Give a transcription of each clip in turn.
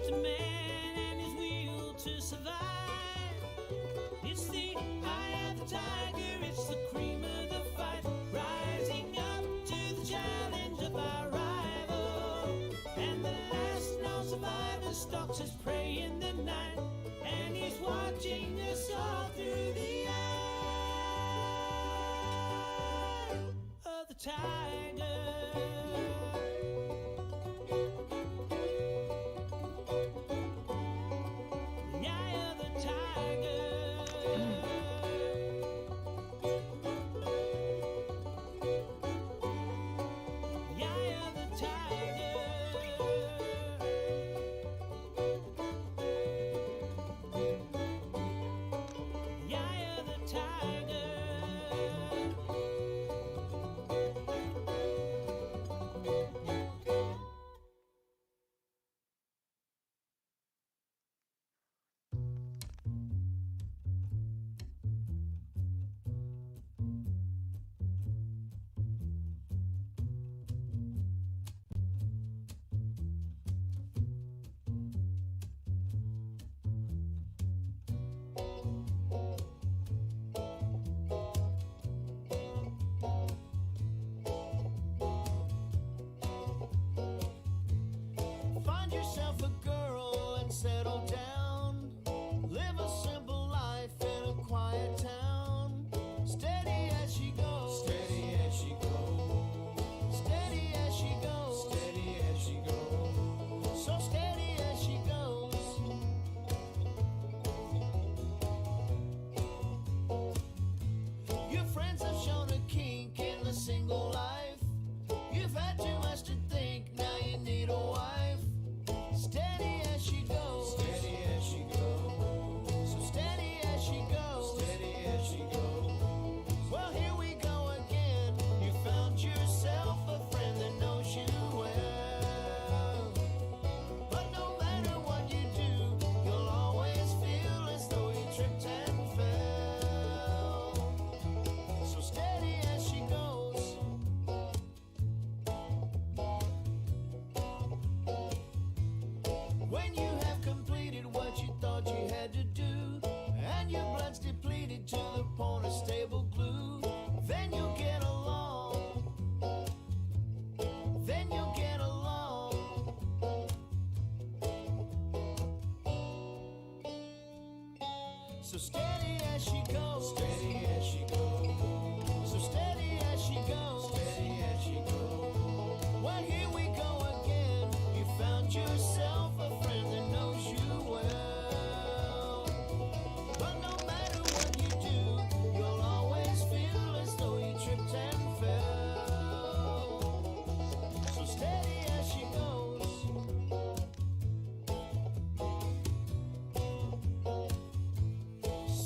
a man and his will to survive. It's the eye of the tiger, it's the cream of the fight, rising up to the challenge of our rival. And the last known survivor stalks his prey in the night, and he's watching us all through the eye of the tiger.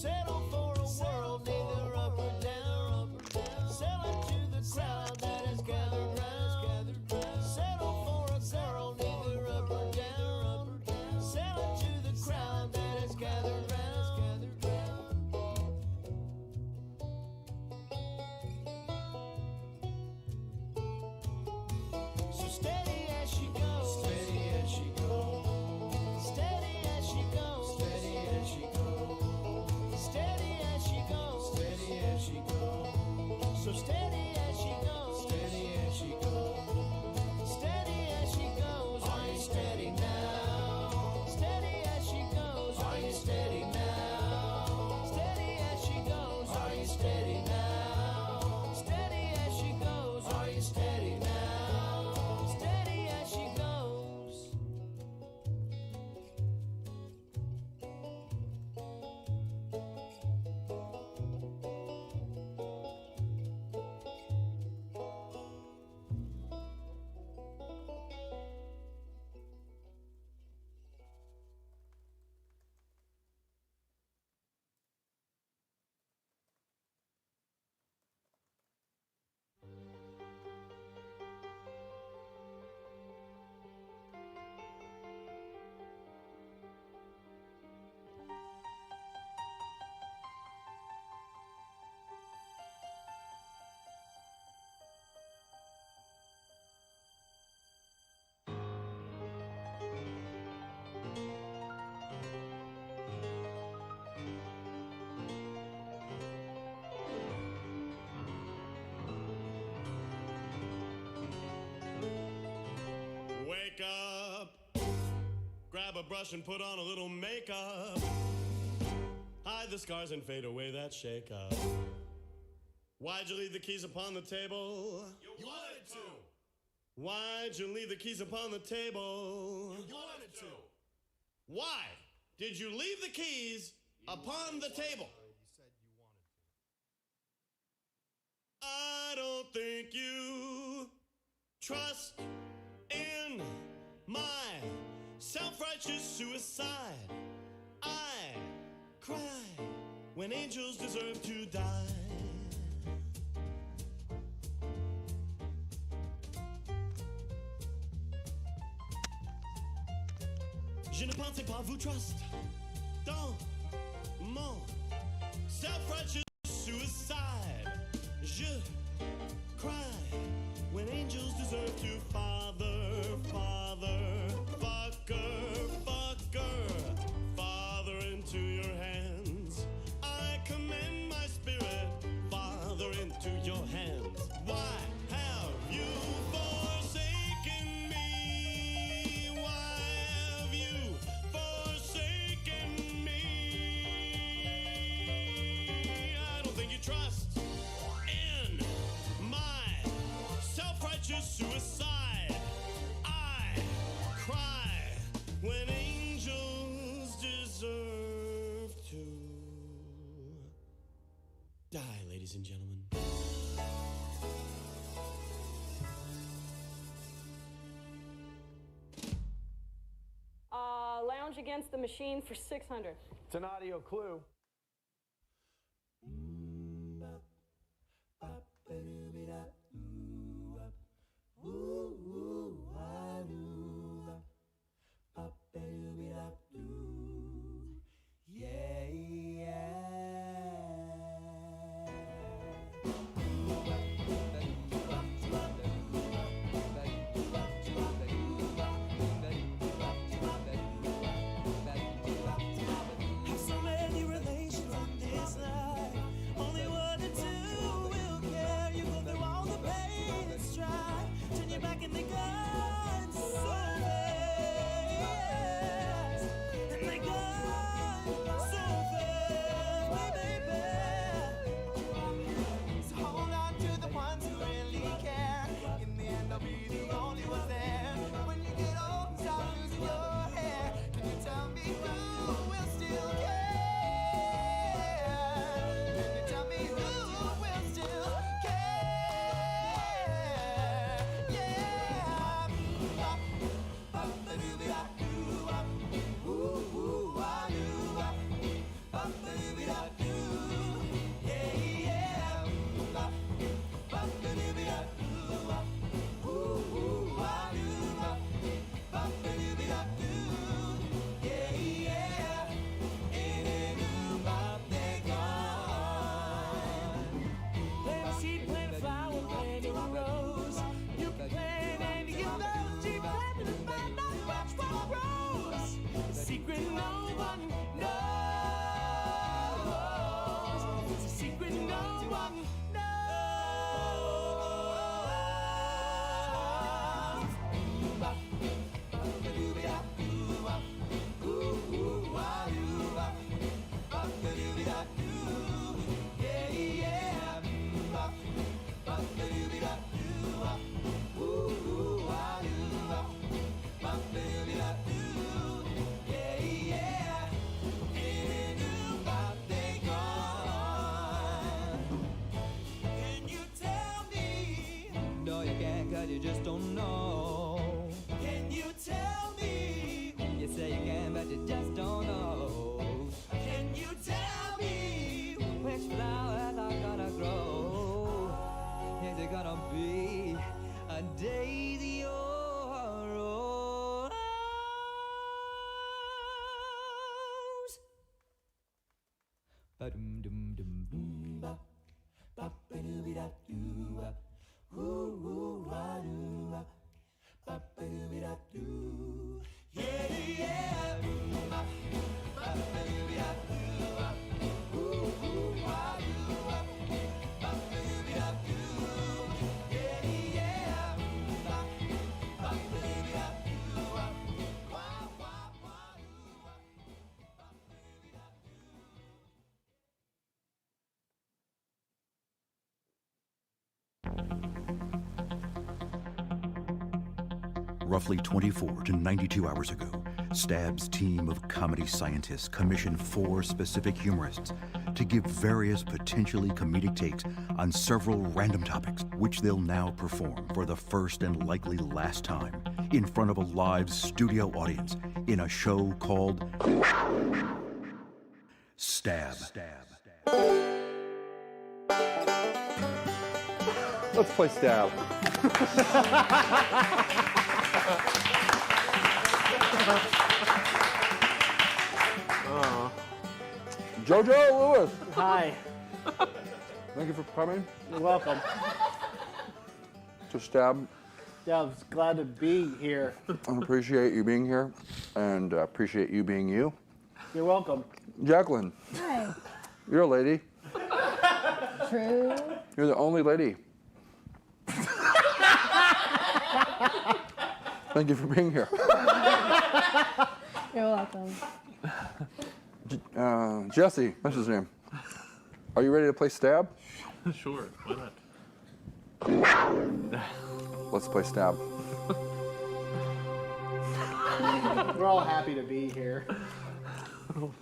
Settle for a world grab a brush and put on a little makeup. Hide the scars and fade away that shake-up. Why'd you leave the keys upon the table? You wanted to. Why'd you leave the keys upon the table? You wanted to. Why did you leave the keys upon the table? You said you wanted to. I don't think you trust in my self-righteous suicide. I cry when angels deserve to die. Je ne pensais pas vous trust dans mon self-righteous suicide. Je cry when angels deserve to father, father, fucker, fucker, father into your hands. I commend my spirit, father into your hands. Why have you forsaken me? Why have you forsaken me? I don't think you trust in my self-righteous suicide. I cry when angels deserve to die, ladies and gentlemen. Lounge Against the Machine for 600. It's an audio clue. Have so many relations in this life. Only one or two will care. You go through all the pain and strife. Turn your back and they gun so fast. And they gun so fast, baby. So hold on to the ones who really care. In the end, I'll be the only one there. When you get old and start losing your hair, can you tell me who will still care? Can you tell me who will still care? Yeah. Ba-ba-doo-be-da-doo-wop. Ooh-ooh-ah-doo-wop. Ba-ba-doo-be-da-doo. Yeah, yeah. Ba-ba-doo-be-da-doo-wop. Ooh-ooh-ah-doo-wop. Ba-ba-doo-be-da-doo. Yeah, yeah. Ain't it new-bop, they gone. Plant a seed, plant a flower, plant a rose. You can plant any of those. She planted and found out which one grows. The secret no one knows. It's a secret no one knows. Ba-ba-doo-be-da-doo-wop. Ooh-ooh-ah-doo-wop. Ba-ba-doo-be-da-doo. Yeah, yeah. Ba-ba-doo-be-da-doo-wop. Ooh-ooh-ah-doo-wop. Ba-ba-doo-be-da-doo. Yeah, yeah. Ain't it new-bop, they gone. Can you tell me? No, you can't, 'cause you just don't know. Can you tell me? You say you can, but you just don't know. Can you tell me? Which flowers are gonna grow? Is it gonna be a daisy or a rose? Ba-dum-dum-dum-dum-ba. Ba-ba-doo-be-da-doo-wop. Ooh-ooh-ah-doo-wop. Ba-ba-doo-be-da-doo. Yeah, yeah. Ba-ba-doo-be-da-doo-wop. Ooh-ooh-ah-doo-wop. Ba-ba-doo-be-da-doo. Yeah, yeah. Ba-ba-doo-be-da-doo-wop. Wah, wah, wah. roughly 24 to 92 hours ago, Stab's team of comedy scientists commissioned 4 specific humorists to give various potentially comedic takes on several random topics, which they'll now perform for the first and likely last time in front of a live studio audience in a show called Stab. Let's play Stab. Jojo Lewis, Hi, thank you for coming you're welcome. to Stab. Yeah, I was glad to be here. I appreciate you being here and appreciate you being you. You're welcome. Jacqueline, Hi. you're a lady. True. You're the only lady. Thank you for being here. You're welcome. Jesse, that's his name. Are you ready to play Stab? Sure, why not? Let's play Stab. We're all happy to be here.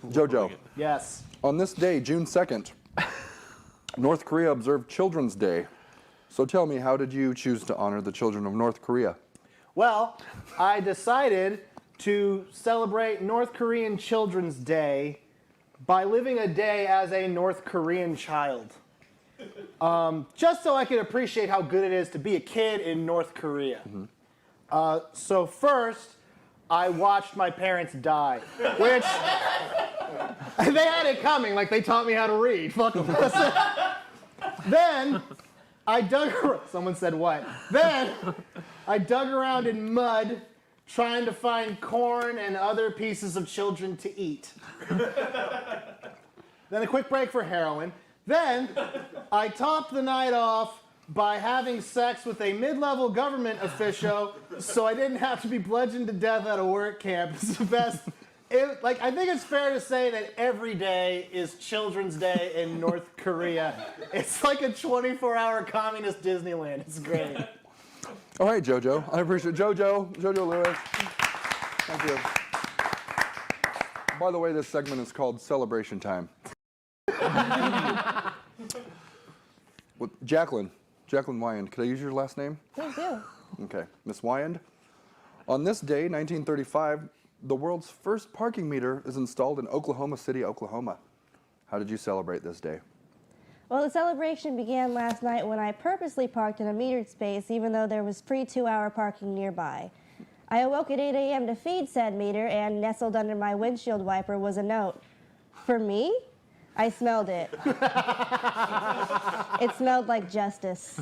Jojo, Yes. on this day, June 2nd, North Korea observed Children's Day. So tell me, how did you choose to honor the children of North Korea? Well, I decided to celebrate North Korean Children's Day by living a day as a North Korean child. Just so I could appreciate how good it is to be a kid in North Korea. So first, I watched my parents die, which they had it coming, like they taught me how to read. Fuck 'em. Then I dug. Someone said what? Then I dug around in mud, trying to find corn and other pieces of children to eat. Then a quick break for heroin. Then I topped the night off by having sex with a mid-level government official, so I didn't have to be bludgeoned to death at a work camp. It's the best. I think it's fair to say that every day is Children's Day in North Korea. It's like a 24-hour communist Disneyland. It's great. All right, Jojo. I appreciate Jojo Lewis. Thank you. By the way, this segment is called Celebration Time. Jacqueline Wyand. Could I use your last name? Please do. Okay. Miss Wyand. On this day, 1935, the world's first parking meter is installed in Oklahoma City, Oklahoma. How did you celebrate this day? Well, the celebration began last night when I purposely parked in a metered space even though there was free 2-hour parking nearby. I awoke at 8 a.m. to feed said meter, and nestled under my windshield wiper was a note. For me? I smelled it. It smelled like justice.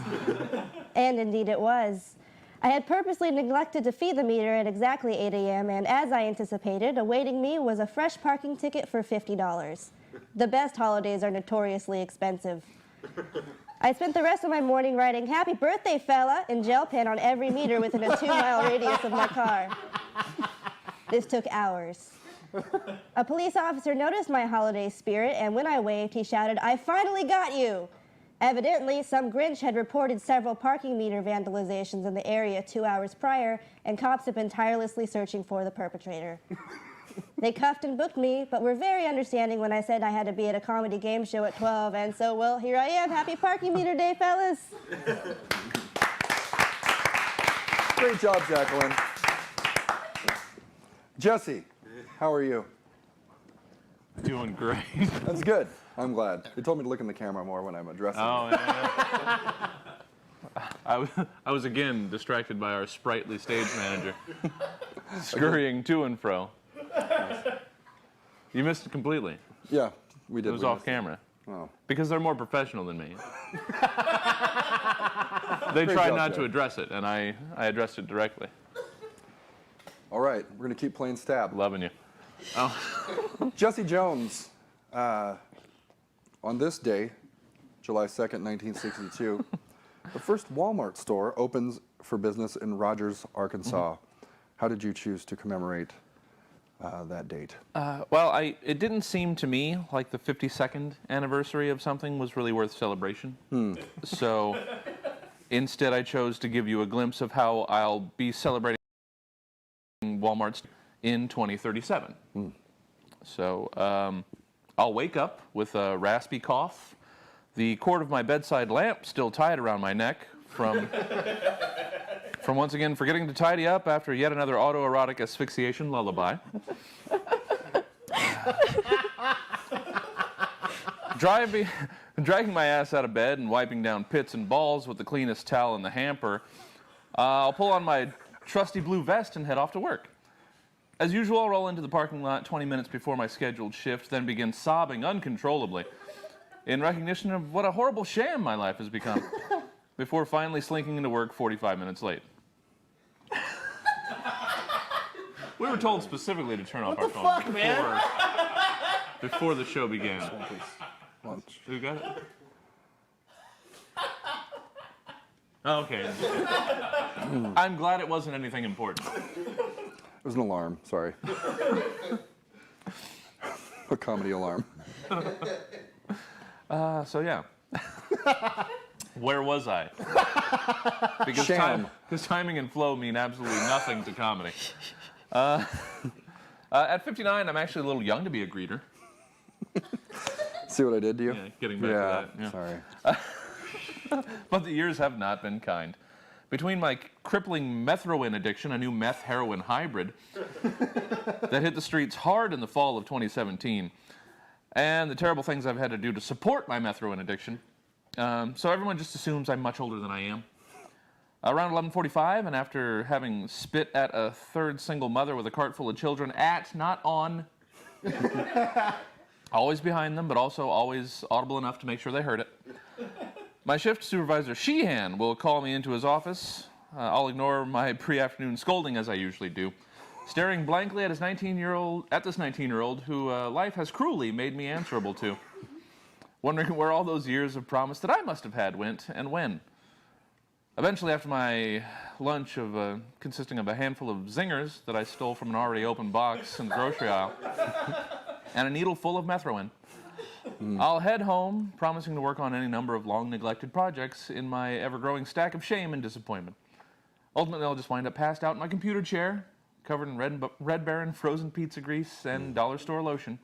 And indeed it was. I had purposely neglected to feed the meter at exactly 8 a.m., and as I anticipated, awaiting me was a fresh parking ticket for $50. The best holidays are notoriously expensive. I spent the rest of my morning writing "Happy Birthday, fella" in gel pen on every meter within a 2-mile radius of my car. This took hours. A police officer noticed my holiday spirit, and when I waved, he shouted, "I finally got you!" Evidently, some Grinch had reported several parking meter vandalizations in the area 2 hours prior, and cops have been tirelessly searching for the perpetrator. They cuffed and booked me, but were very understanding when I said I had to be at a comedy game show at 12, and so, well, here I am. Happy Parking Meter Day, fellas. Great job, Jacqueline. Jesse, how are you? Doing great. That's good. I'm glad. They told me to look in the camera more when I'm addressing Oh, you. yeah. I was again distracted by our sprightly stage manager, scurrying to and fro. You missed it completely. Yeah, we did. It was We off missed it. camera. Oh. Because they're more professional than me. They Great tried job, not Jack. to address it, and I addressed it directly. All right, we're going to keep playing Stab. Loving you. Oh. Jesse Jones, on this day, July 2nd, 1962, the first Walmart store opens for business in Rogers, Arkansas. How did you choose to commemorate that date? Well, it didn't seem to me like the 52nd anniversary of something was really worth celebration. So instead I chose to give you a glimpse of how I'll be celebrating in Walmart's in 2037. So I'll wake up with a raspy cough, the cord of my bedside lamp still tied around my neck from once again forgetting to tidy up after yet another autoerotic asphyxiation lullaby. Dragging my ass out of bed and wiping down pits and balls with the cleanest towel in the hamper, I'll pull on my trusty blue vest and head off to work. As usual, I'll roll into the parking lot 20 minutes before my scheduled shift, then begin sobbing uncontrollably in recognition of what a horrible sham my life has become, before finally slinking into work 45 minutes late. We were told specifically to turn off our phones fuck, man? before the show began. Lunch. Who got it? Oh, okay. I'm glad it wasn't anything important. It was an alarm, sorry. A comedy alarm. So yeah. Where was I? Because Sham. timing and flow mean absolutely nothing to comedy. At 59, I'm actually a little young to be a greeter. See what I did to you? Yeah, getting back to that. Yeah. Sorry. But the years have not been kind. Between my crippling methroin addiction, a new meth-heroin hybrid that hit the streets hard in the fall of 2017, and the terrible things I've had to do to support my methroin addiction, so everyone just assumes I'm much older than I am. Around 11:45, and after having spit at a third single mother with a cart full of children at, not on, always behind them, but also always audible enough to make sure they heard it, my shift supervisor, Sheehan, will call me into his office. I'll ignore my pre-afternoon scolding as I usually do, staring blankly at this 19-year-old who life has cruelly made me answerable to, wondering where all those years of promise that I must have had went and when. Eventually, after my lunch consisting of a handful of zingers that I stole from an already open box in the grocery aisle, and a needle full of methroin, I'll head home, promising to work on any number of long-neglected projects in my ever-growing stack of shame and disappointment. Ultimately, I'll just wind up passed out in my computer chair, covered in Red Baron frozen pizza grease and dollar store lotion.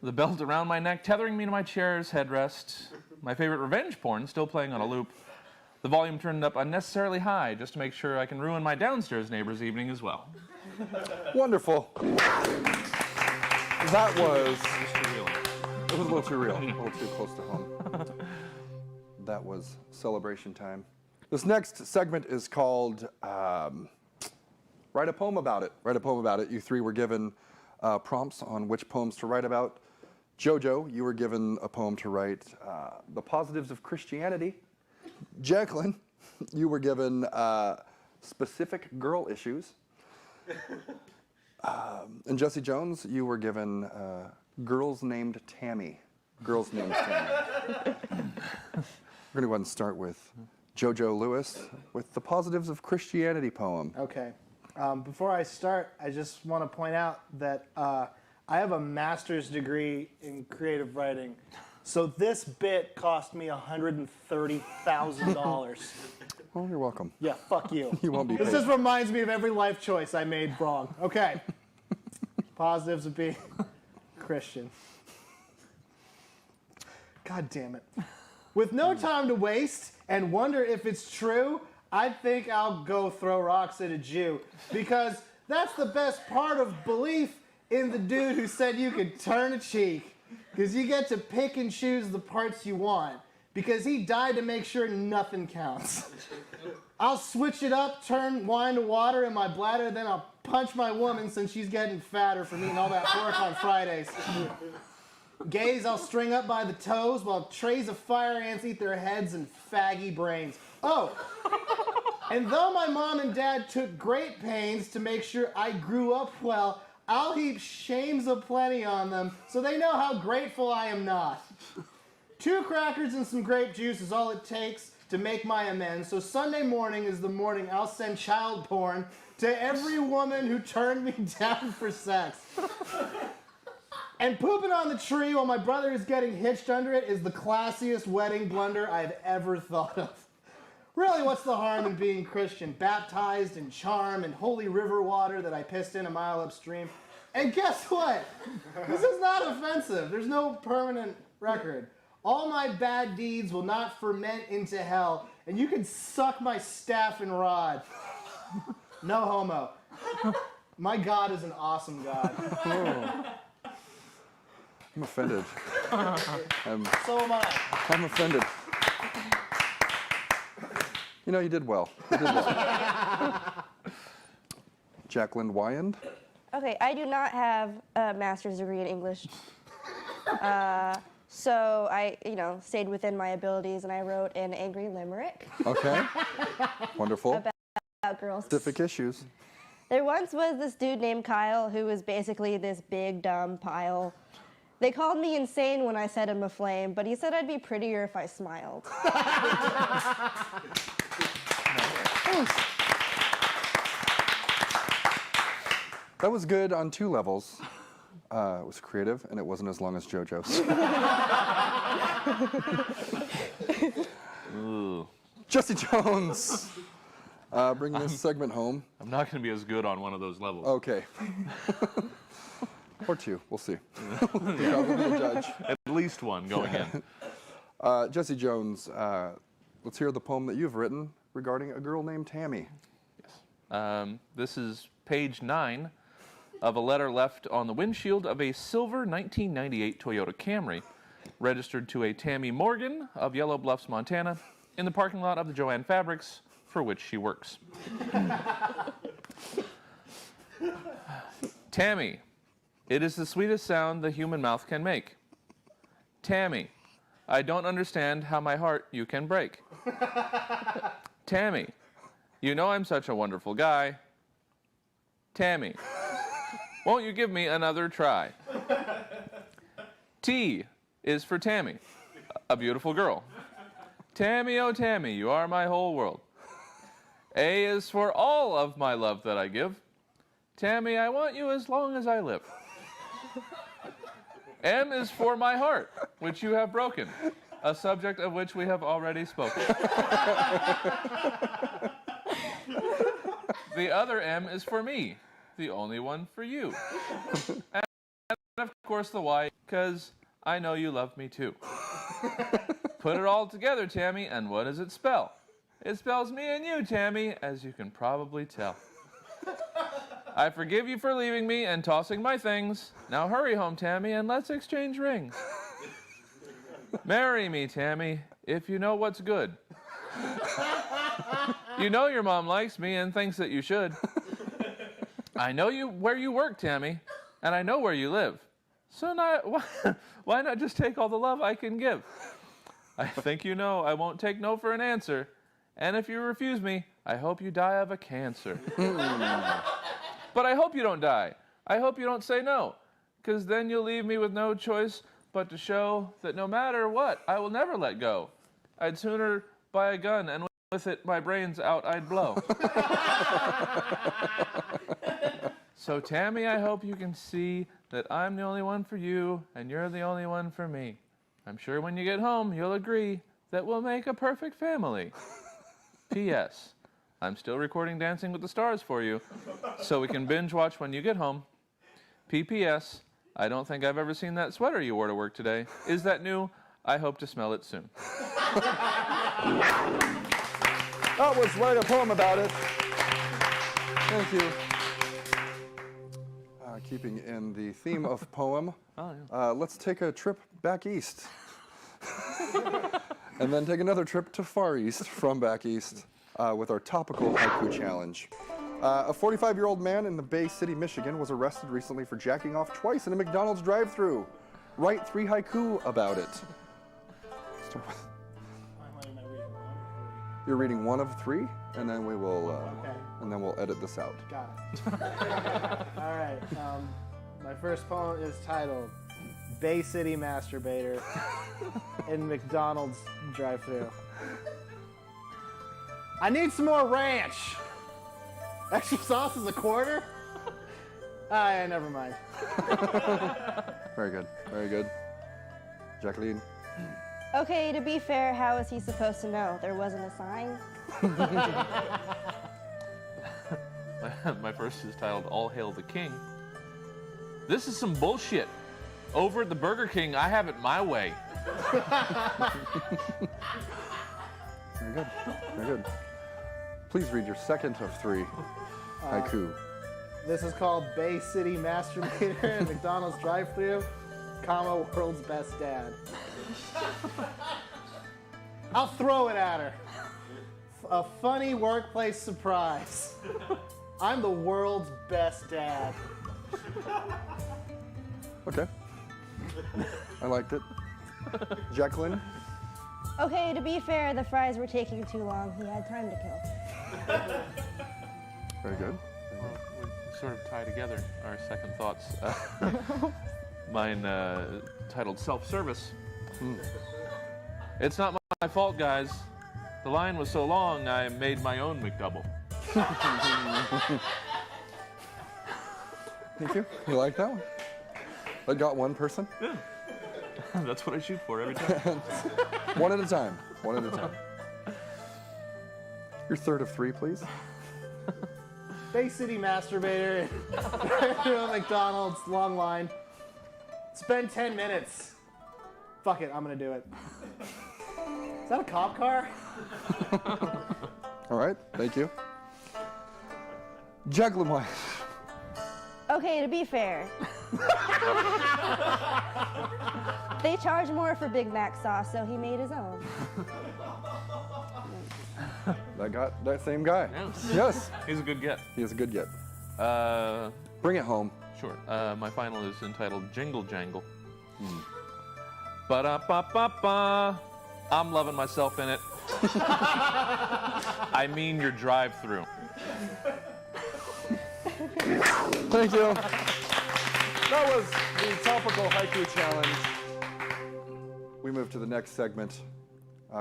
The belt around my neck tethering me to my chair's headrest, my favorite revenge porn still playing on a loop, the volume turned up unnecessarily high just to make sure I can ruin my downstairs neighbor's evening as well. Wonderful. That was... It was a little too real. A little too close to home. That was celebration time. This next segment is called Write a Poem About It. Write a Poem About It. You three were given prompts on which poems to write about. Jojo, you were given a poem to write, The Positives of Christianity. Jacqueline, you were given specific girl issues. And Jesse Jones, you were given Girls Named Tammy. Girls Named Tammy. We're going to go ahead and start with Jojo Lewis with the Positives of Christianity poem. Okay. Before I start, I just want to point out that I have a master's degree in creative writing. So this bit cost me $130,000. Oh, you're welcome. Yeah, fuck you. You won't be This paid. just reminds me of every life choice I made wrong. Okay. Positives of being Christian. God damn it. With no time to waste and wonder if it's true, I think I'll go throw rocks at a Jew. Because that's the best part of belief in the dude who said you could turn a cheek. Because you get to pick and choose the parts you want. Because he died to make sure nothing counts. I'll switch it up, turn wine to water in my bladder, then I'll punch my woman since she's getting fatter from eating all that pork on Fridays. Gays I'll string up by the toes while trays of fire ants eat their heads and faggy brains. Oh, and though my mom and dad took great pains to make sure I grew up well, I'll heap shames aplenty on them so they know how grateful I am not. 2 crackers and some grape juice is all it takes to make my amends. So Sunday morning is the morning I'll send child porn to every woman who turned me down for sex. And pooping on the tree while my brother is getting hitched under it is the classiest wedding blunder I've ever thought of. Really, what's the harm in being Christian? Baptized in charm and holy river water that I pissed in a mile upstream. And guess what? This is not offensive. There's no permanent record. All my bad deeds will not ferment into hell, and you can suck my staff and rod. No homo. My God is an awesome God. I'm offended. So am I. I'm offended. You know, you did well. You did well. Jacqueline Wyand. Okay, I do not have a master's degree in English. So I, stayed within my abilities and I wrote an angry limerick Okay. Wonderful. about girls. Specific issues. There once was this dude named Kyle who was basically this big, dumb pile. They called me insane when I set him aflame, but he said I'd be prettier if I smiled. That was good on two levels. It was creative, and it wasn't as long as JoJo's. Jesse Jones, bringing this segment home. I'm not going to be as good on one of those levels. Okay. Or two, we'll see. Probably the judge. At least one going in. Jesse Jones, let's hear the poem that you've written regarding a girl named Tammy. This is page 9 of a letter left on the windshield of a silver 1998 Toyota Camry, registered to a Tammy Morgan of Yellow Bluffs, Montana, in the parking lot of the Joanne Fabrics, for which she works. Tammy, it is the sweetest sound the human mouth can make. Tammy, I don't understand how my heart you can break. Tammy, you know I'm such a wonderful guy. Tammy, won't you give me another try? T is for Tammy, a beautiful girl. Tammy, oh Tammy, you are my whole world. A is for all of my love that I give. Tammy, I want you as long as I live. M is for my heart, which you have broken, a subject of which we have already spoken. The other M is for me, the only one for you. And of course the Y, because I know you love me too. Put it all together, Tammy, and what does it spell? It spells me and you, Tammy, as you can probably tell. I forgive you for leaving me and tossing my things. Now hurry home, Tammy, and let's exchange rings. Marry me, Tammy, if you know what's good. You know your mom likes me and thinks that you should. I know where you work, Tammy, and I know where you live. So now, why not just take all the love I can give? I think you know I won't take no for an answer. And if you refuse me, I hope you die of a cancer. But I hope you don't die. I hope you don't say no, because then you'll leave me with no choice but to show that no matter what, I will never let go. I'd sooner buy a gun and with it my brains out I'd blow. So Tammy, I hope you can see that I'm the only one for you and you're the only one for me. I'm sure when you get home you'll agree that we'll make a perfect family. P.S. I'm still recording Dancing with the Stars for you, so we can binge watch when you get home. P.P.S. I don't think I've ever seen that sweater you wore to work today. Is that new? I hope to smell it soon. That was write a poem about it. Thank you. Keeping in the theme of poem, let's take a trip back east. And then take another trip to Far East from back east with our topical haiku challenge. A 45-year-old man in the Bay City, Michigan was arrested recently for jacking off twice in a McDonald's drive-thru. Write 3 haiku about it. You're reading 1 of 3, and then we will, and then we'll edit this out. Got it. All right. My first poem is titled "Bay City Masturbator" in McDonald's drive-thru. I need some more ranch. Extra sauce is a quarter? Yeah, never mind. Very good. Very good. Jacqueline. Okay, to be fair, how was he supposed to know? There wasn't a sign. My first is titled All Hail the King. This is some bullshit. Over at the Burger King, I have it my way. Very good. Very good. Please read your second of 3 haiku. This is called Bay City Masturbator at McDonald's drive-thru, comma, world's best dad. I'll throw it at her. A funny workplace surprise. I'm the world's best dad. Okay. I liked it. Jacqueline? Okay, to be fair, the fries were taking too long. He had time to kill. Very good. We sort of tie together our second thoughts. Mine titled Self-Service. It's not my fault, guys. The line was so long, I made my own McDouble. Thank you. You like that one? That got one person? Yeah. That's what I shoot for every time. One at a time. One at a time. Your third of 3, please. Bay City Masturbator at McDonald's, long line. Spend 10 minutes. Fuck it, I'm gonna do it. Is that a cop car? All right. Thank you. Jacqueline White. Okay, to be fair. They charge more for Big Mac sauce, so he made his own. That got that same guy. Yeah. Yes. He's a good get. He is a good get. Uh, Bring it home. Sure. My final is entitled Jingle Jangle. Ba-da-ba-ba-ba. I'm loving myself in it. I mean your drive-through. Thank you. That was the Topical Haiku Challenge. We move to the next segment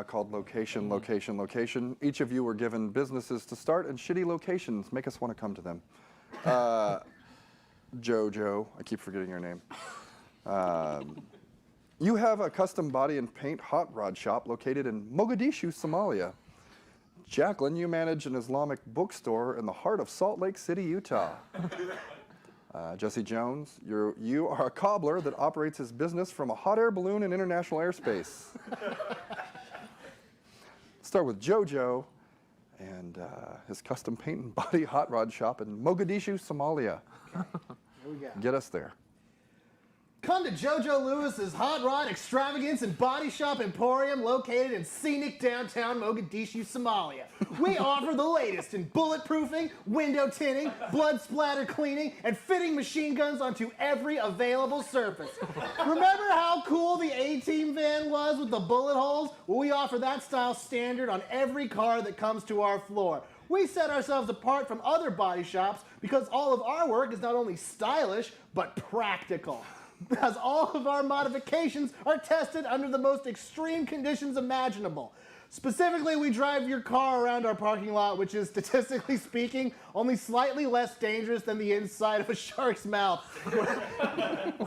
called Location, Location, Location. Each of you were given businesses to start and shitty locations. Make us want to come to them. Jojo, I keep forgetting your name. You have a custom body and paint hot rod shop located in Mogadishu, Somalia. Jacqueline, you manage an Islamic bookstore in the heart of Salt Lake City, Utah. Jesse Jones, you are a cobbler that operates his business from a hot air balloon in international airspace. Start with Jojo and his custom paint and body hot rod shop in Mogadishu, Somalia. Here we go. Get us there. Come to JoJo Lewis's Hot Rod Extravagance and Body Shop Emporium located in scenic downtown Mogadishu, Somalia. We offer the latest in bulletproofing, window tinting, blood splatter cleaning, and fitting machine guns onto every available surface. Remember how cool the A-Team van was with the bullet holes? Well, we offer that style standard on every car that comes to our floor. We set ourselves apart from other body shops because all of our work is not only stylish, but practical. As all of our modifications are tested under the most extreme conditions imaginable. Specifically, we drive your car around our parking lot, which is, statistically speaking, only slightly less dangerous than the inside of a shark's mouth,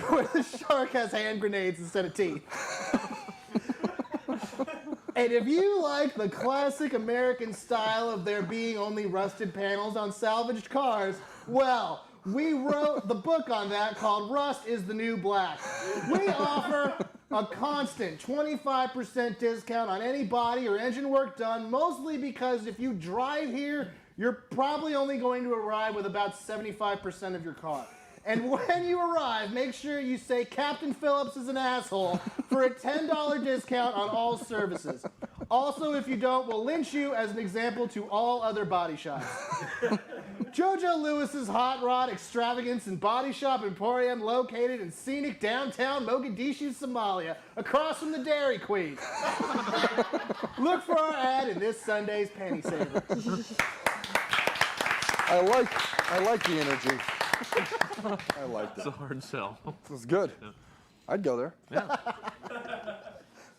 where the shark has hand grenades instead of teeth. And if you like the classic American style of there being only rusted panels on salvaged cars, well, we wrote the book on that called Rust is the New Black. We offer a constant 25% discount on any body or engine work done, mostly because if you drive here, you're probably only going to arrive with about 75% of your car. And when you arrive, make sure you say Captain Phillips is an asshole for a $10 discount on all services. Also, if you don't, we'll lynch you as an example to all other body shops. JoJo Lewis's Hot Rod Extravagance and Body Shop Emporium located in scenic downtown Mogadishu, Somalia, across from the Dairy Queen. Look for our ad in this Sunday's Penny Saver. I like the energy. I liked it. It's a hard sell. This was good. Yeah. I'd go there. Yeah.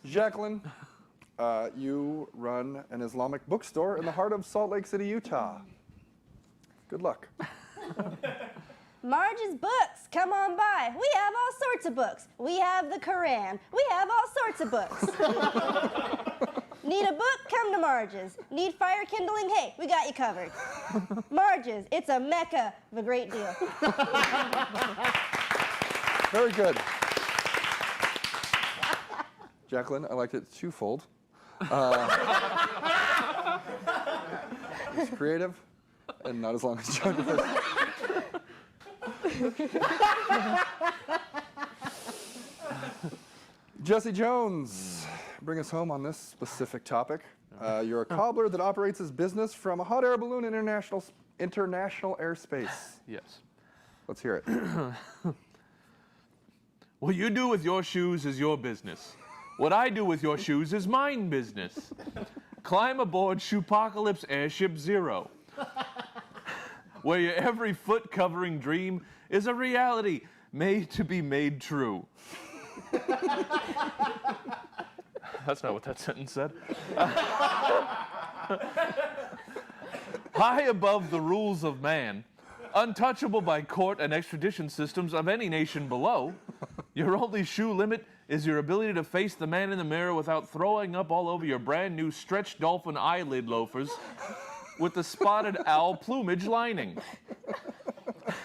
Jacqueline, you run an Islamic bookstore in the heart of Salt Lake City, Utah. Good luck. Marge's Books, Come on by. We have all sorts of books. We have the Quran. We have all sorts of books. Need a book? Come to Marge's. Need fire kindling? Hey, we got you covered. Marge's, it's a mecca of a great deal. Very good. Jacqueline, I liked it twofold. It's creative and not as long as John does. Jesse Jones, bring us home on this specific topic. You're a cobbler that operates his business from a hot air balloon in international airspace. Yes. Let's hear it. What you do with your shoes is your business. What I do with your shoes is mine business. Climb aboard Shoepocalypse Airship Zero, where your every foot-covering dream is a reality made to be made true. That's not what that sentence said. High above the rules of man, untouchable by court and extradition systems of any nation below, your only shoe limit is your ability to face the man in the mirror without throwing up all over your brand new stretched dolphin eyelid loafers with the spotted owl plumage lining.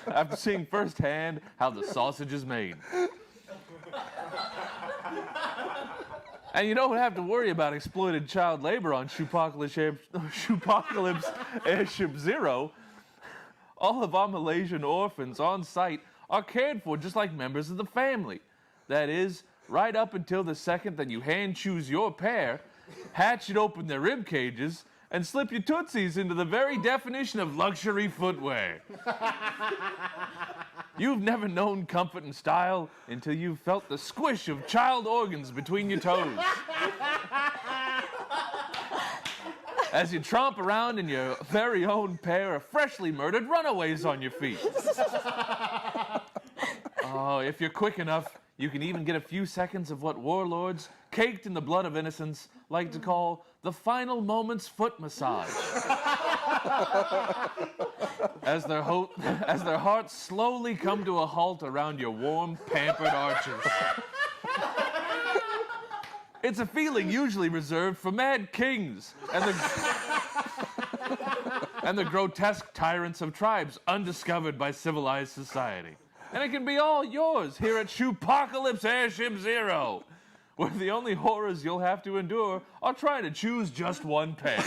After seeing firsthand how the sausage is made. And you don't have to worry about exploited child labor on Shoepocalypse Airship Zero. All of our Malaysian orphans on site are cared for just like members of the family. That is, right up until the second that you hand choose your pair, hatchet open their rib cages, and slip your tootsies into the very definition of luxury footwear. You've never known comfort and style until you've felt the squish of child organs between your toes. As you tromp around in your very own pair of freshly murdered runaways on your feet. Oh, if you're quick enough, you can even get a few seconds of what warlords, caked in the blood of innocence, like to call the final moments foot massage. As their hearts slowly come to a halt around your warm, pampered arches. It's a feeling usually reserved for mad kings and the grotesque tyrants of tribes undiscovered by civilized society. And it can be all yours here at Shoepocalypse Airship Zero, where the only horrors you'll have to endure are trying to choose just one pair.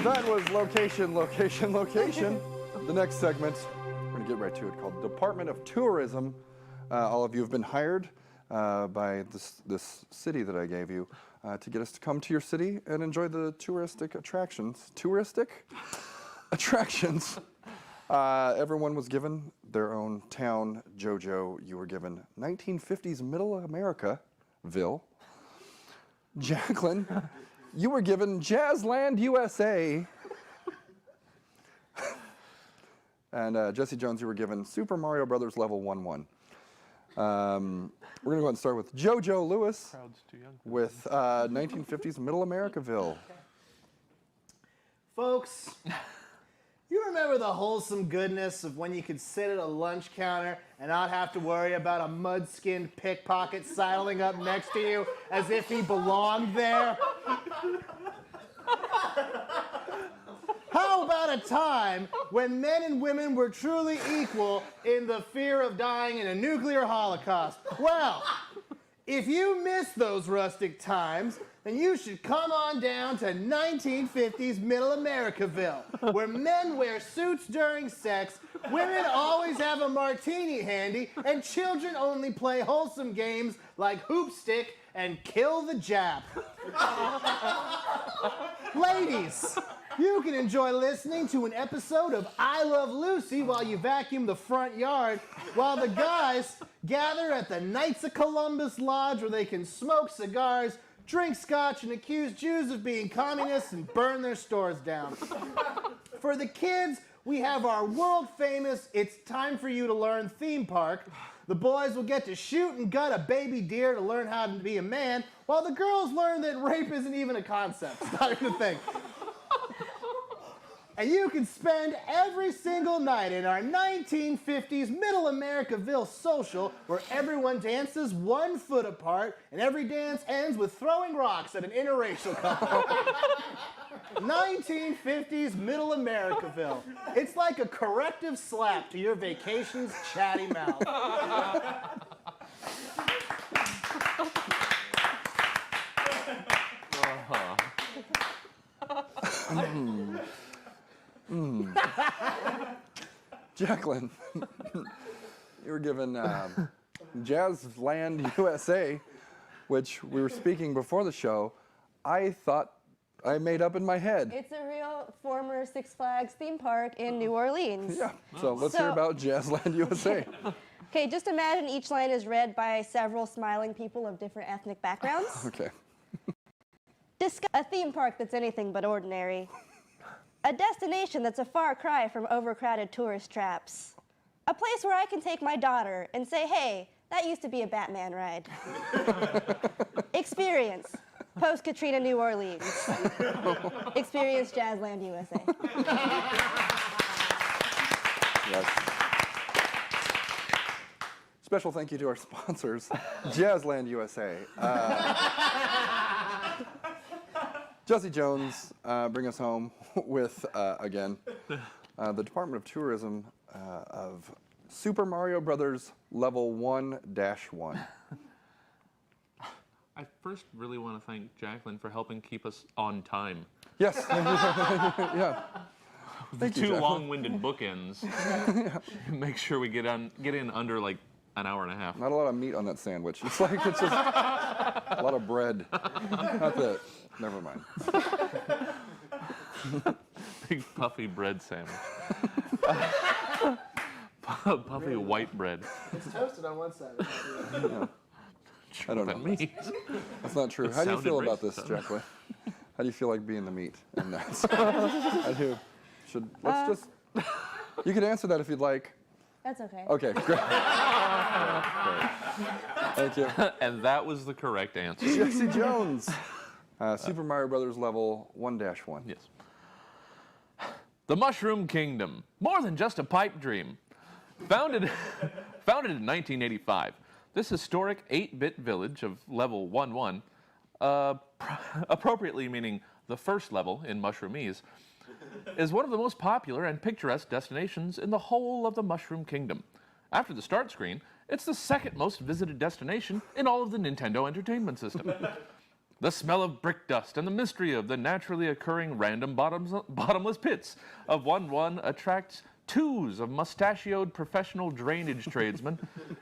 That was Location, Location, Location. The next segment, we're going to get right to it, called Department of Tourism. All of you have been hired by this city that I gave you to get us to come to your city and enjoy the touristic attractions. Everyone was given their own town. JoJo, you were given 1950s Middle America-ville. Jacqueline, you were given Jazzland, USA. And Jesse Jones, you were given Super Mario Brothers Level 1-1. We're going to go ahead and start with JoJo Lewis Crowd's too young. with 1950s Middle America-ville. Folks, you remember the wholesome goodness of when you could sit at a lunch counter and not have to worry about a mud-skinned pickpocket sidling up next to you as if he belonged there? How about a time when men and women were truly equal in the fear of dying in a nuclear holocaust? Well, if you miss those rustic times, then you should come on down to 1950s Middle Americaville, where men wear suits during sex, women always have a martini handy, and children only play wholesome games like hoop stick and kill the Jap. Ladies, you can enjoy listening to an episode of I Love Lucy while you vacuum the front yard, while the guys gather at the Knights of Columbus Lodge where they can smoke cigars, drink scotch, and accuse Jews of being communists and burn their stores down. For the kids, we have our world-famous It's Time for You to Learn theme park. The boys will get to shoot and gut a baby deer to learn how to be a man, while the girls learn that rape isn't even a concept. It's not even a thing. And you can spend every single night in our 1950s Middle Americaville social where everyone dances 1 foot apart and every dance ends with throwing rocks at an interracial couple. 1950s Middle Americaville. It's like a corrective slap to your vacation's chatty mouth. Jacqueline, you were given Jazzland USA, which we were speaking before the show. I thought I made up in my head. It's a real former Six Flags theme park in New Orleans. Yeah, so let's hear about Jazzland USA. Okay, just imagine each line is read by several smiling people of different ethnic backgrounds. Okay. A theme park that's anything but ordinary. A destination that's a far cry from overcrowded tourist traps. A place where I can take my daughter and say, hey, that used to be a Batman ride. Experience. Post-Katrina New Orleans. Experience Jazzland USA. Yes. Special thank you to our sponsors, Jazzland USA. Jesse Jones, bring us home with, again, the Department of Tourism of Super Mario Brothers Level 1-1. I first really want to thank Jacqueline for helping keep us on time. Yes. Yeah. Thank you, Two Jacqueline. long-winded bookends. Make sure we get in under like an hour and a half. Not a lot of meat on that sandwich. It's just a lot of bread. Not that. Never mind. Big puffy bread sandwich. Puffy white bread. It's toasted on one side. Yeah. I don't know. That means. That's not true. It How do you sounded feel about racist, this, huh? Jacqueline? How do you feel like being the meat in that? I do. Let's just. You can answer that if you'd like. That's okay. Okay, great. Great. Thank you. And that was the correct answer. Jesse Jones. Super Mario Brothers Level 1-1. Yes. The Mushroom Kingdom, more than just a pipe dream. Founded in 1985, this historic 8-bit village of Level 1-1, appropriately meaning the first level in Mushroomese, is one of the most popular and picturesque destinations in the whole of the Mushroom Kingdom. After the start screen, it's the second most visited destination in all of the Nintendo Entertainment System. The smell of brick dust and the mystery of the naturally occurring random bottomless pits of 1-1 attracts twos of mustachioed professional drainage tradesmen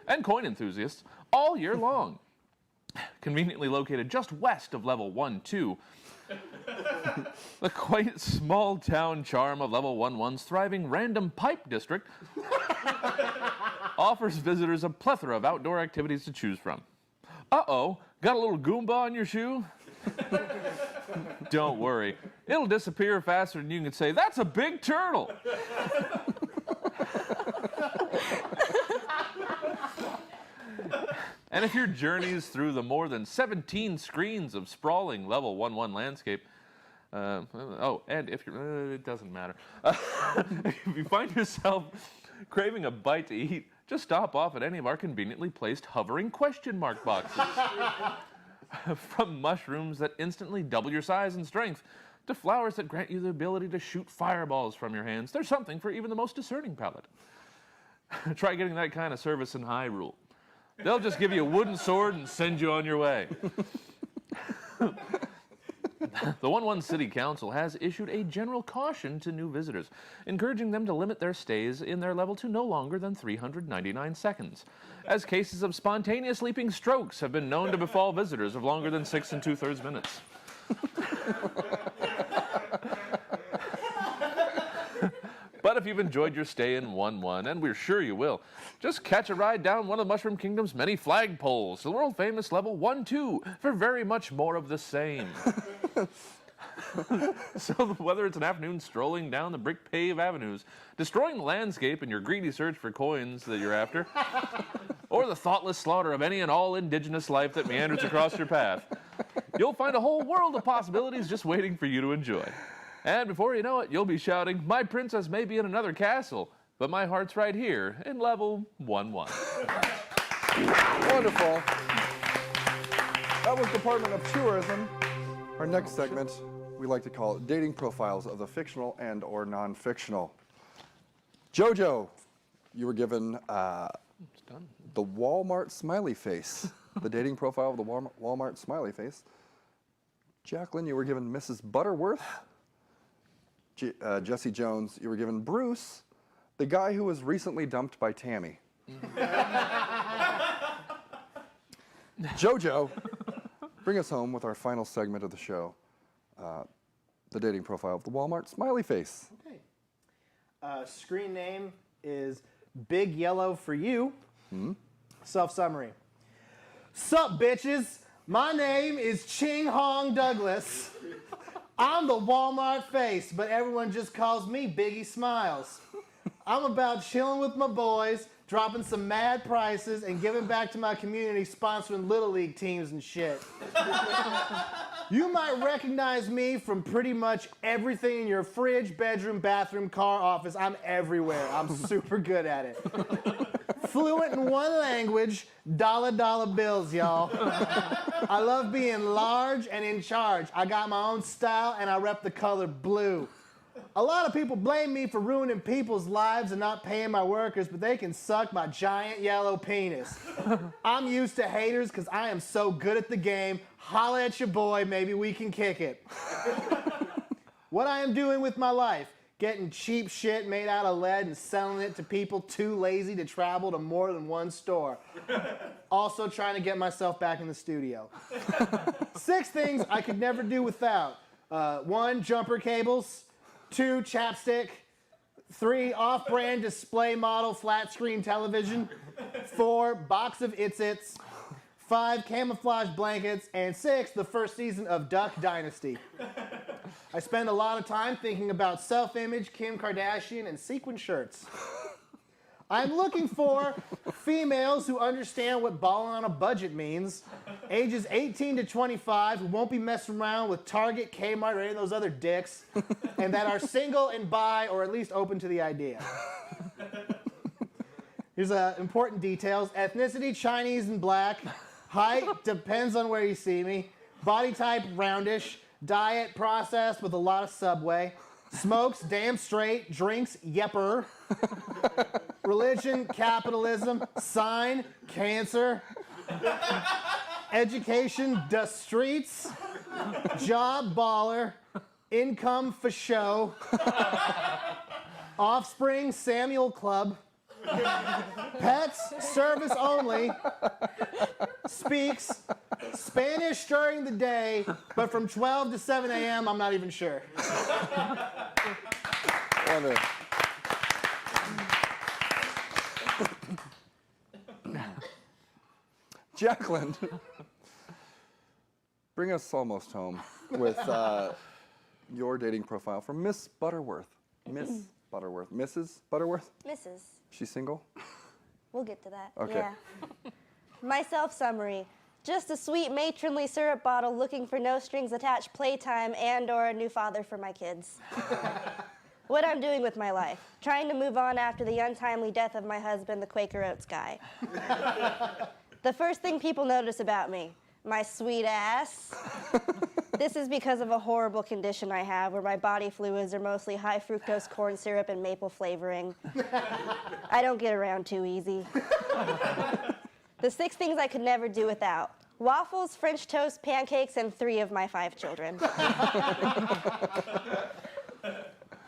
and coin enthusiasts all year long. Conveniently located just west of Level 1-2, the quaint small town charm of Level 1-1's thriving random pipe district offers visitors a plethora of outdoor activities to choose from. Uh-oh, got a little Goomba on your shoe? Don't worry, it'll disappear faster than you can say, that's a big turtle. And if your journeys through the more than 17 screens of sprawling Level 1-1 landscape, and if you're, it doesn't matter. If you find yourself craving a bite to eat, just stop off at any of our conveniently placed hovering question mark boxes. From mushrooms that instantly double your size and strength, to flowers that grant you the ability to shoot fireballs from your hands, there's something for even the most discerning palate. Try getting that kind of service in Hyrule. They'll just give you a wooden sword and send you on your way. The 1-1 City Council has issued a general caution to new visitors, encouraging them to limit their stays in their level to no longer than 399 seconds, as cases of spontaneous leaping strokes have been known to befall visitors of longer than 6 2/3 minutes. But if you've enjoyed your stay in 1-1, and we're sure you will, just catch a ride down one of the Mushroom Kingdom's many flagpoles to the world-famous Level 1-2 for very much more of the same. So whether it's an afternoon strolling down the brick-paved avenues, destroying the landscape in your greedy search for coins that you're after, or the thoughtless slaughter of any and all indigenous life that meanders across your path, you'll find a whole world of possibilities just waiting for you to enjoy. And before you know it, you'll be shouting, "My princess may be in another castle, but my heart's right here in level 1-1." Wonderful. That was Department of Tourism. Our next segment, we like to call it Dating Profiles of the Fictional and or Non-Fictional. Jojo, you were given the Walmart smiley face, the dating profile of the Walmart smiley face. Jacqueline, you were given Mrs. Butterworth. Jesse Jones, you were given Bruce, the guy who was recently dumped by Tammy. Jojo, bring us home with our final segment of the show, the dating profile of the Walmart smiley face. Okay. Screen name is Big Yellow for You. Self-summary. Sup, bitches? My name is Ching Hong Douglas. I'm the Walmart face, but everyone just calls me Biggie Smiles. I'm about chilling with my boys, dropping some mad prices, and giving back to my community, sponsoring Little League teams and shit. You might recognize me from pretty much everything in your fridge, bedroom, bathroom, car, office. I'm everywhere. I'm super good at it. Fluent in one language, dollar bills, y'all. I love being large and in charge. I got my own style and I rep the color blue. A lot of people blame me for ruining people's lives and not paying my workers, but they can suck my giant yellow penis. I'm used to haters because I am so good at the game. Holla at your boy, maybe we can kick it. What I am doing with my life, getting cheap shit made out of lead and selling it to people too lazy to travel to more than one store. Also trying to get myself back in the studio. 6 things I could never do without. 1, jumper cables. 2, chapstick. 3, off-brand display model flat screen television. 4, box of It's-Its. 5, camouflage blankets. And 6, the first season of Duck Dynasty. I spend a lot of time thinking about self-image, Kim Kardashian, and sequin shirts. I'm looking for females who understand what balling on a budget means, ages 18 to 25, who won't be messing around with Target, Kmart, or any of those other dicks, and that are single and bi, or at least open to the idea. Here's important details. Ethnicity, Chinese and black. Height, depends on where you see me. Body type, roundish. Diet, processed with a lot of Subway. Smokes, damn straight. Drinks, yepper. Religion, capitalism. Sign, Cancer. Education, the streets. Job, baller. Income, for show. Offspring, Samuel Club. Pets, service only. Speaks Spanish during the day, but from 12 to 7 a.m., I'm not even sure. Jacqueline, bring us almost home with your dating profile from Miss Butterworth. Miss Butterworth. Mrs. Butterworth? Mrs. She's single? We'll get to that. Okay. Yeah. My self-summary. Just a sweet matronly syrup bottle looking for no strings attached playtime and or a new father for my kids. What I'm doing with my life. Trying to move on after the untimely death of my husband, the Quaker Oats guy. The first thing people notice about me, my sweet ass. This is because of a horrible condition I have where my body fluids are mostly high fructose corn syrup and maple flavoring. I don't get around too easy. The 6 things I could never do without. Waffles, French toast, pancakes, and 3 of my 5 children.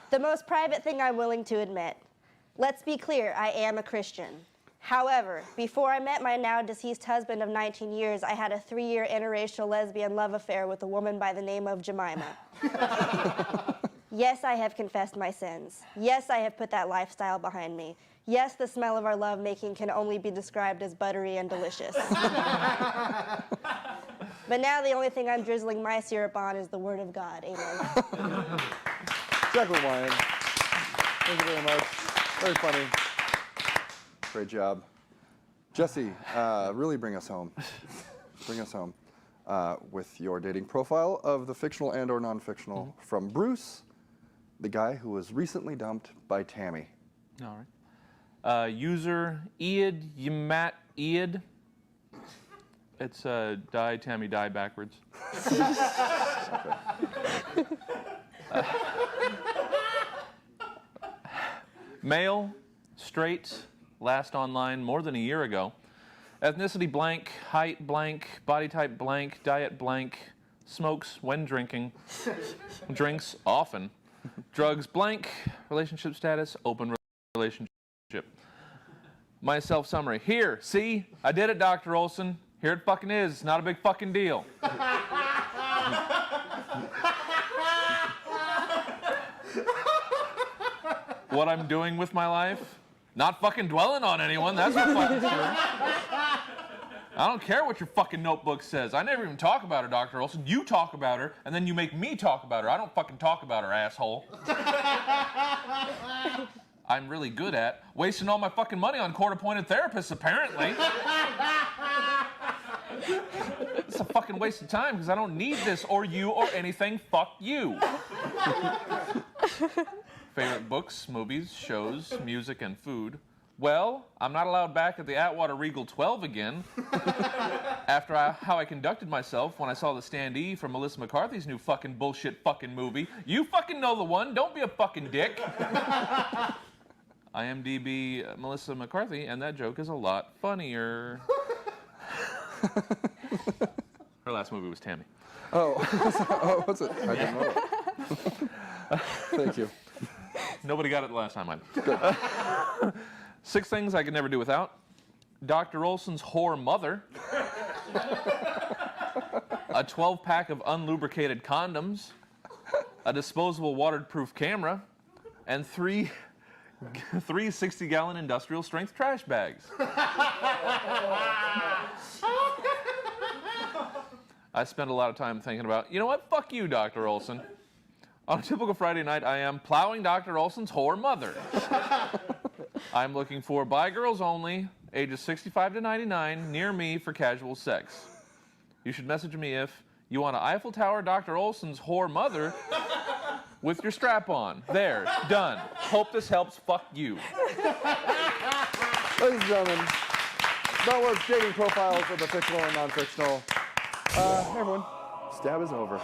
The most private thing I'm willing to admit. Let's be clear, I am a Christian. However, before I met my now deceased husband of 19 years, I had a 3-year interracial lesbian love affair with a woman by the name of Jemima. Yes, I have confessed my sins. Yes, I have put that lifestyle behind me. Yes, the smell of our lovemaking can only be described as buttery and delicious. But now the only thing I'm drizzling my syrup on is the Word of God. Amen. Jacqueline Wyan, thank you very much. Very funny. Great job. Jesse, really bring us home. Bring us home with your dating profile of the fictional and or non-fictional from Bruce, the guy who was recently dumped by Tammy. All right. User Eid Yamat Eid. It's die Tammy die backwards. Male, straight, last online more than a year ago. Ethnicity blank, height blank, body type blank, diet blank, smokes when drinking, drinks often, drugs blank, relationship status, open relationship. My self-summary. Here, see? I did it, Dr. Olson. Here it fucking is. Not a big fucking deal. What I'm doing with my life? Not fucking dwelling on anyone, that's for fucking sure. I don't care what your fucking notebook says. I never even talk about her, Dr. Olson. You talk about her, and then you make me talk about her. I don't fucking talk about her, asshole. I'm really good at wasting all my fucking money on court-appointed therapists, apparently. It's a fucking waste of time because I don't need this or you or anything. Fuck you. Favorite books, movies, shows, music, and food. Well, I'm not allowed back at the Atwater Regal 12 again after how I conducted myself when I saw the standee for Melissa McCarthy's new fucking bullshit fucking movie. You fucking know the one. Don't be a fucking dick. IMDb Melissa McCarthy, and that joke is a lot funnier. Her last movie was Tammy. Oh, oh, what's it? I didn't know it. Thank you. Nobody got it the last time I. 6 things I could never do without. Dr. Olson's whore mother. A 12-pack of unlubricated condoms. A disposable waterproof camera. And 3 60-gallon industrial strength trash bags. I spend a lot of time thinking about, you know what? Fuck you, Dr. Olson. On a typical Friday night, I am plowing Dr. Olson's whore mother. I'm looking for bi girls only, ages 65 to 99, near me for casual sex. You should message me if you want an Eiffel Tower Dr. Olson's whore mother with your strap on. There, done. Hope this helps. Fuck you. Ladies and gentlemen, that was Dating Profiles of the Fictional and Non-Fictional. Everyone, stab is over.